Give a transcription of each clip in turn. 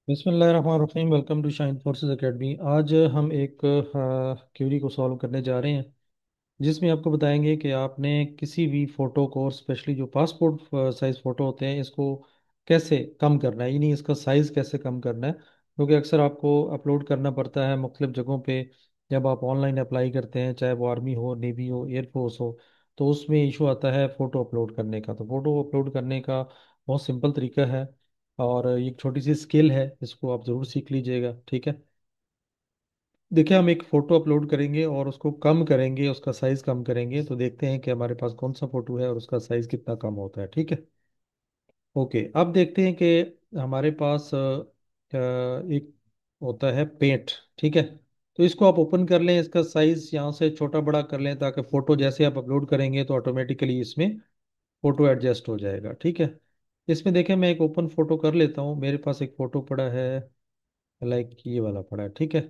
बिस्मिल्लाहिर्रहमानिर्रहीम। Welcome to Shine Forces Academy. आज हम एक क्यूरी को सॉल्व करने जा रहे हैं जिसमें आपको बताएंगे कि आपने किसी भी फ़ोटो को, स्पेशली जो पासपोर्ट साइज़ फ़ोटो होते हैं, इसको कैसे कम करना है, यानी इसका साइज़ कैसे कम करना है। क्योंकि अक्सर आपको अपलोड करना पड़ता है मुख्तलिफ़ जगहों पे। जब आप ऑनलाइन अप्लाई करते हैं, चाहे वो आर्मी हो, नेवी हो, एयरफोर्स हो, तो उसमें इशू आता है फ़ोटो अपलोड करने का। तो फ़ोटो अपलोड करने का बहुत सिंपल तरीका है और ये एक छोटी सी स्किल है, इसको आप ज़रूर सीख लीजिएगा। ठीक है, देखिए, हम एक फ़ोटो अपलोड करेंगे और उसको कम करेंगे, उसका साइज़ कम करेंगे, तो देखते हैं कि हमारे पास कौन सा फ़ोटो है और उसका साइज़ कितना कम होता है। ठीक है, ओके। अब देखते हैं कि हमारे पास एक होता है पेंट। ठीक है, तो इसको आप ओपन कर लें, इसका साइज़ यहाँ से छोटा बड़ा कर लें ताकि फ़ोटो जैसे आप अपलोड करेंगे तो ऑटोमेटिकली इसमें फ़ोटो एडजस्ट हो जाएगा। ठीक है, इसमें देखें, मैं एक ओपन फ़ोटो कर लेता हूँ। मेरे पास एक फ़ोटो पड़ा है, लाइक ये वाला पड़ा है। ठीक है,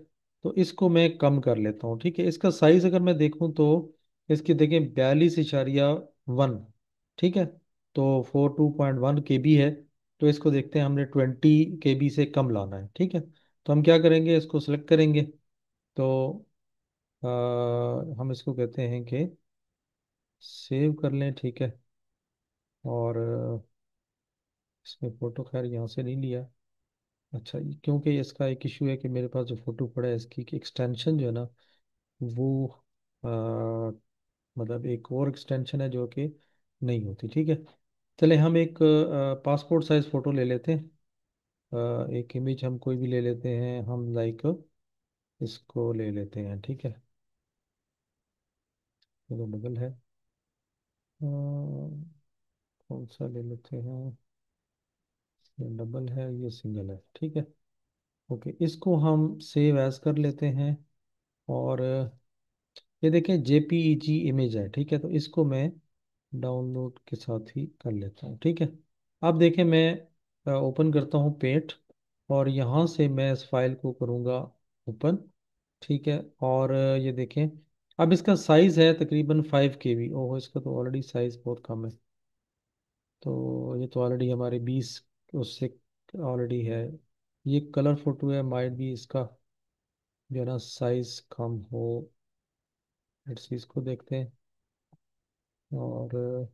तो इसको मैं कम कर लेता हूँ। ठीक है, इसका साइज अगर मैं देखूँ तो इसकी देखें 42.1। ठीक है, तो 42.1 KB है। तो इसको देखते हैं, हमने 20 KB से कम लाना है। ठीक है, तो हम क्या करेंगे, इसको सिलेक्ट करेंगे। तो हम इसको कहते हैं कि सेव कर लें। ठीक है, और इसमें फ़ोटो खैर यहाँ से नहीं लिया। अच्छा, क्योंकि इसका एक इशू है कि मेरे पास जो फ़ोटो पड़ा है इसकी एक्सटेंशन जो है ना, वो आ, मतलब एक और एक्सटेंशन है जो कि नहीं होती। ठीक है, चले हम एक पासपोर्ट साइज फ़ोटो ले लेते हैं। एक इमेज हम कोई भी ले लेते हैं, हम लाइक इसको ले लेते हैं। ठीक है, ये तो डबल है। कौन सा ले लेते हैं, ये डबल है, ये सिंगल है। ठीक है, ओके, इसको हम सेव एज कर लेते हैं। और ये देखें, JPEG इमेज है। ठीक है, तो इसको मैं डाउनलोड के साथ ही कर लेता हूँ। ठीक है, अब देखें, मैं ओपन करता हूँ पेंट और यहाँ से मैं इस फाइल को करूँगा ओपन। ठीक है, और ये देखें, अब इसका साइज़ है तकरीबन 5 KB। ओह, इसका तो ऑलरेडी साइज़ बहुत कम है। तो ये तो ऑलरेडी हमारे 20 उससे ऑलरेडी है। ये कलर फोटो है, माइट भी इसका जो है ना साइज़ कम हो। इस चीज़ को देखते हैं। और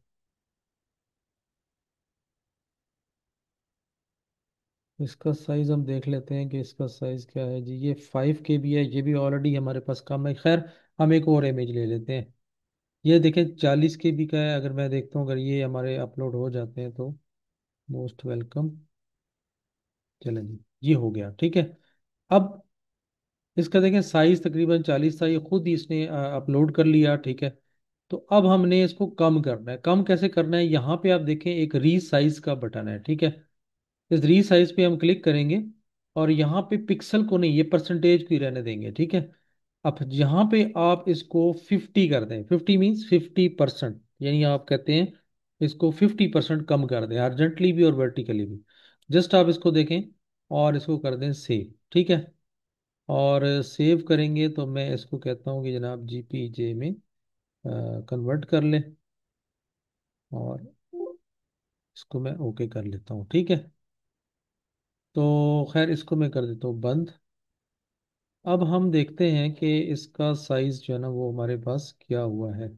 इसका साइज हम देख लेते हैं कि इसका साइज क्या है जी। ये 5 KB है, ये भी ऑलरेडी हमारे पास कम है। खैर, हम एक और इमेज ले लेते हैं। ये देखें, 40 KB का है। अगर मैं देखता हूँ, अगर ये हमारे अपलोड हो जाते हैं तो मोस्ट वेलकम। चलें जी, ये हो गया। ठीक है, अब इसका देखें साइज तकरीबन 40 था, ये खुद ही इसने अपलोड कर लिया। ठीक है, तो अब हमने इसको कम करना है। कम कैसे करना है, यहाँ पे आप देखें एक रीसाइज का बटन है। ठीक है, इस रीसाइज पे हम क्लिक करेंगे और यहाँ पे पिक्सल को नहीं, ये परसेंटेज को ही रहने देंगे। ठीक है, अब यहाँ पे आप इसको 50 कर दें। 50 मीन्स 50%, यानी आप कहते हैं इसको 50% कम कर दें, अर्जेंटली भी और वर्टिकली भी। जस्ट आप इसको देखें और इसको कर दें सेव। ठीक है, और सेव करेंगे तो मैं इसको कहता हूँ कि जनाब JPEG में कन्वर्ट कर ले, और इसको मैं ओके कर लेता हूँ। ठीक है, तो खैर इसको मैं कर देता हूँ बंद। अब हम देखते हैं कि इसका साइज जो है ना वो हमारे पास क्या हुआ है।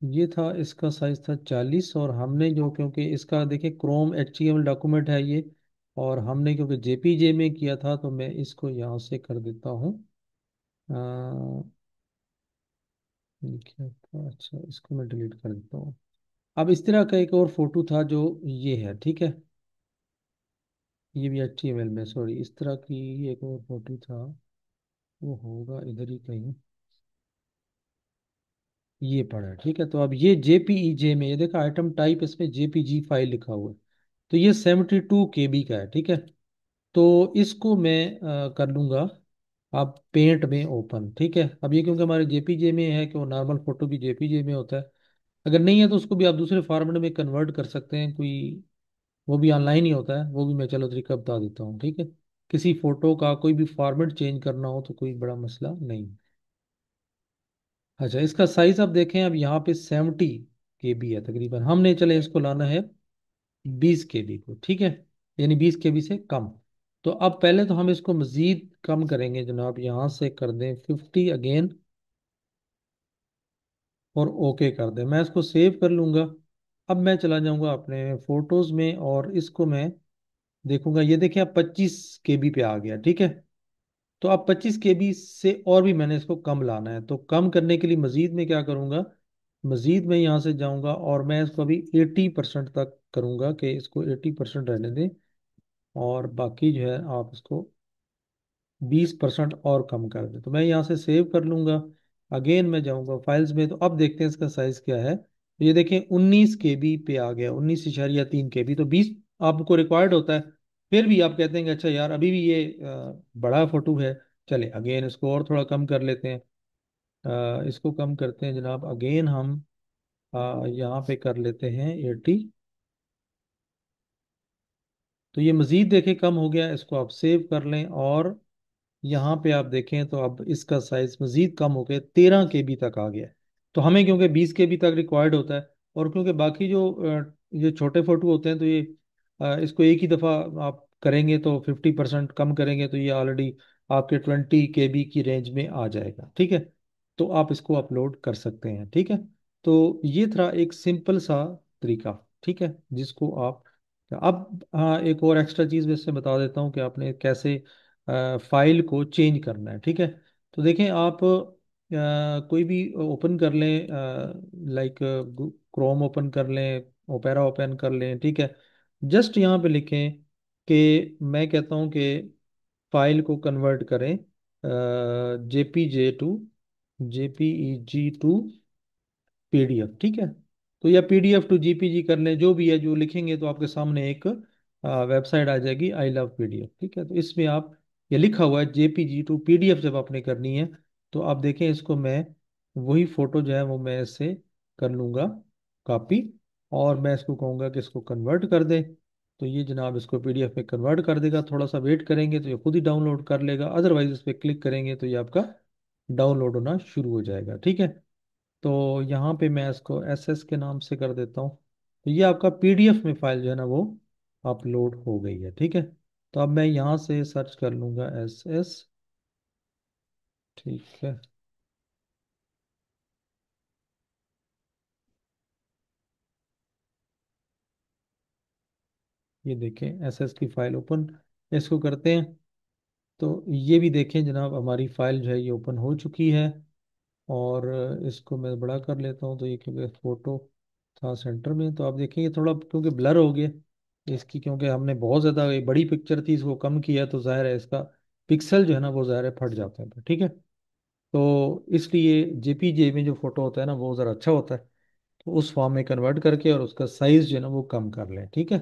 ये था, इसका साइज था 40, और हमने जो, क्योंकि इसका देखिए क्रोम HTML डॉक्यूमेंट है ये, और हमने क्योंकि JPG में किया था, तो मैं इसको यहाँ से कर देता हूँ। क्या था, अच्छा, इसको मैं डिलीट कर देता हूँ। अब इस तरह का एक और फोटो था जो ये है। ठीक है, ये भी HTML में, सॉरी, इस तरह की एक और फोटो था, वो होगा इधर ही कहीं, ये पड़ा है। ठीक है, तो अब ये JPEG में, ये देखा आइटम टाइप, इसमें JPG फाइल लिखा हुआ है। तो ये 72 KB का है। ठीक है, तो इसको मैं कर लूँगा अब पेंट में ओपन। ठीक है, अब ये क्योंकि हमारे JPG में है कि वो नॉर्मल फोटो भी JPG में होता है। अगर नहीं है तो उसको भी आप दूसरे फॉर्मेट में कन्वर्ट कर सकते हैं, कोई वो भी ऑनलाइन ही होता है, वो भी मैं चलो तरीका बता देता हूँ। ठीक है, किसी फोटो का कोई भी फॉर्मेट चेंज करना हो तो कोई बड़ा मसला नहीं। अच्छा, इसका साइज आप देखें, अब यहाँ पे 70 KB है तकरीबन। हमने चले इसको लाना है 20 KB को, ठीक है, यानी 20 KB से कम। तो अब पहले तो हम इसको मजीद कम करेंगे जनाब, यहाँ से कर दें 50 अगेन, और ओके कर दें। मैं इसको सेव कर लूँगा। अब मैं चला जाऊँगा अपने फोटोज़ में और इसको मैं देखूंगा। ये देखिए अब 25 KB पे आ गया, ठीक है। तो अब 25 KB से और भी मैंने इसको कम लाना है, तो कम करने के लिए मजीद में क्या करूंगा, मजीद में यहाँ से जाऊंगा और मैं इसको अभी 80% तक करूंगा कि इसको 80% रहने दें, और बाकी जो है आप इसको 20% और कम कर दें। तो मैं यहाँ से सेव कर लूंगा। अगेन मैं जाऊंगा फाइल्स में, तो अब देखते हैं इसका साइज क्या है। तो ये देखें 19 KB पे आ गया, 19.3 KB। तो 20 आपको रिक्वायर्ड होता है, फिर भी आप कहते हैं कि अच्छा यार अभी भी ये बड़ा फोटो है। चले अगेन इसको और थोड़ा कम कर लेते हैं। इसको कम करते हैं जनाब, अगेन हम यहाँ पे कर लेते हैं 80। तो ये मजीद देखें कम हो गया, इसको आप सेव कर लें, और यहाँ पे आप देखें तो अब इसका साइज मजीद कम हो गया, 13 KB तक आ गया है। तो हमें क्योंकि 20 KB तक रिक्वायर्ड होता है, और क्योंकि बाकी जो ये छोटे फोटो होते हैं, तो ये इसको एक ही दफ़ा आप करेंगे, तो 50% कम करेंगे तो ये ऑलरेडी आपके 20 KB की रेंज में आ जाएगा, ठीक है। तो आप इसको अपलोड कर सकते हैं, ठीक है। तो ये था एक सिंपल सा तरीका, ठीक है, जिसको आप। अब हाँ, एक और एक्स्ट्रा चीज़ मैं इससे बता देता हूँ कि आपने कैसे फाइल को चेंज करना है, ठीक है। तो देखें आप कोई भी ओपन कर लें, लाइक क्रोम ओपन कर लें, ओपेरा ओपन कर लें, ठीक है। जस्ट यहाँ पे लिखें कि मैं कहता हूँ कि फाइल को कन्वर्ट करें JPG टू PDF, ठीक है। तो या PDF टू JPG कर लें, जो भी है, जो लिखेंगे तो आपके सामने एक वेबसाइट आ जाएगी, आई लव PDF, ठीक है। तो इसमें आप, ये लिखा हुआ है JPG टू PDF, जब आपने करनी है तो आप देखें इसको मैं वही फोटो जो है वो मैं इससे कर लूँगा कॉपी, और मैं इसको कहूँगा कि इसको कन्वर्ट कर दे। तो ये जनाब इसको PDF में कन्वर्ट कर देगा। थोड़ा सा वेट करेंगे तो ये खुद ही डाउनलोड कर लेगा, अदरवाइज इस पर क्लिक करेंगे तो ये आपका डाउनलोड होना शुरू हो जाएगा, ठीक है। तो यहाँ पे मैं इसको SS के नाम से कर देता हूँ। तो ये आपका PDF में फाइल जो है ना वो अपलोड हो गई है, ठीक है। तो अब मैं यहाँ से सर्च कर लूँगा SS, ठीक है। ये देखें SS की फाइल ओपन, इसको करते हैं। तो ये भी देखें जनाब हमारी फाइल जो है ये ओपन हो चुकी है। और इसको मैं बड़ा कर लेता हूँ, तो ये क्योंकि फोटो था सेंटर में, तो आप देखिए ये थोड़ा क्योंकि ब्लर हो गया इसकी, क्योंकि हमने बहुत ज़्यादा ये बड़ी पिक्चर थी इसको कम किया, तो जाहिर है इसका पिक्सल जो है ना वो ज़ाहिर है फट जाते हैं, ठीक है। तो इसलिए JPG में जो फोटो होता है ना वो ज़रा अच्छा होता है। तो उस फॉर्म में कन्वर्ट करके और उसका साइज़ जो है ना वो कम कर लें, ठीक है।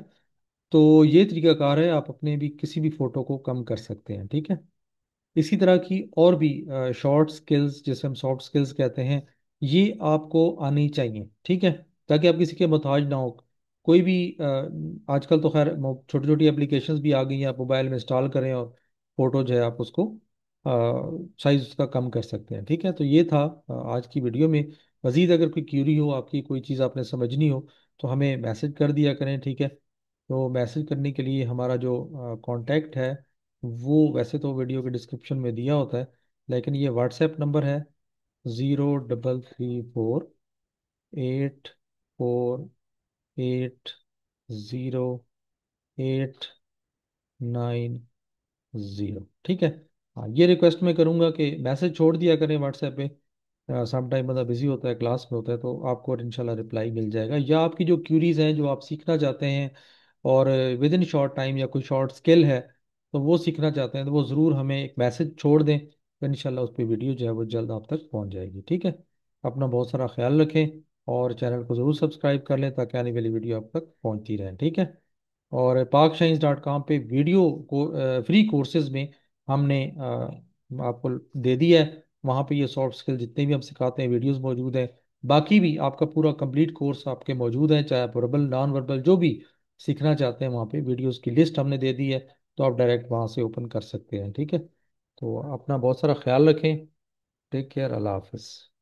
तो ये तरीकाकार है, आप अपने भी किसी भी फोटो को कम कर सकते हैं, ठीक है। इसी तरह की और भी शॉर्ट स्किल्स, जिसे हम सॉफ्ट स्किल्स कहते हैं, ये आपको आनी चाहिए, ठीक है, ताकि आप किसी के मोहताज ना हो। कोई भी आजकल तो खैर छोटी छोटी एप्लीकेशंस भी आ गई हैं, आप मोबाइल में इंस्टॉल करें और फोटो जो है आप उसको साइज उसका कम कर सकते हैं, ठीक है। तो ये था आज की वीडियो में। मज़ीद अगर कोई क्यूरी हो आपकी, कोई चीज़ आपने समझनी हो, तो हमें मैसेज कर दिया करें, ठीक है। तो मैसेज करने के लिए हमारा जो कांटेक्ट है वो वैसे तो वीडियो के डिस्क्रिप्शन में दिया होता है, लेकिन ये व्हाट्सएप नंबर है 0344880890, ठीक है। हाँ, ये रिक्वेस्ट मैं करूँगा कि मैसेज छोड़ दिया करें व्हाट्सएप पे। सम टाइम बंदा बिजी होता है, क्लास में होता है, तो आपको इंशाल्लाह रिप्लाई मिल जाएगा। या आपकी जो क्यूरीज हैं जो आप सीखना चाहते हैं, और विद इन शॉर्ट टाइम, या कोई शॉर्ट स्किल है तो वो सीखना चाहते हैं, तो वो ज़रूर हमें एक मैसेज छोड़ दें, तो इंशाल्लाह उस पर वीडियो जो है वो जल्द आप तक पहुंच जाएगी, ठीक है। अपना बहुत सारा ख्याल रखें, और चैनल को ज़रूर सब्सक्राइब कर लें ताकि आने वाली वीडियो आप तक पहुंचती रहे, ठीक है। और पाकशाइंस.com पे वीडियो को फ्री कोर्सेज में हमने आपको दे दिया है। वहाँ पे ये सॉफ्ट स्किल जितने भी हम सिखाते हैं वीडियोस मौजूद हैं। बाकी भी आपका पूरा कंप्लीट कोर्स आपके मौजूद है, चाहे आप वर्बल नॉन वर्बल जो भी सीखना चाहते हैं, वहाँ पे वीडियोस की लिस्ट हमने दे दी है। तो आप डायरेक्ट वहाँ से ओपन कर सकते हैं, ठीक है। तो अपना बहुत सारा ख्याल रखें। टेक केयर, अल्लाह हाफिज़।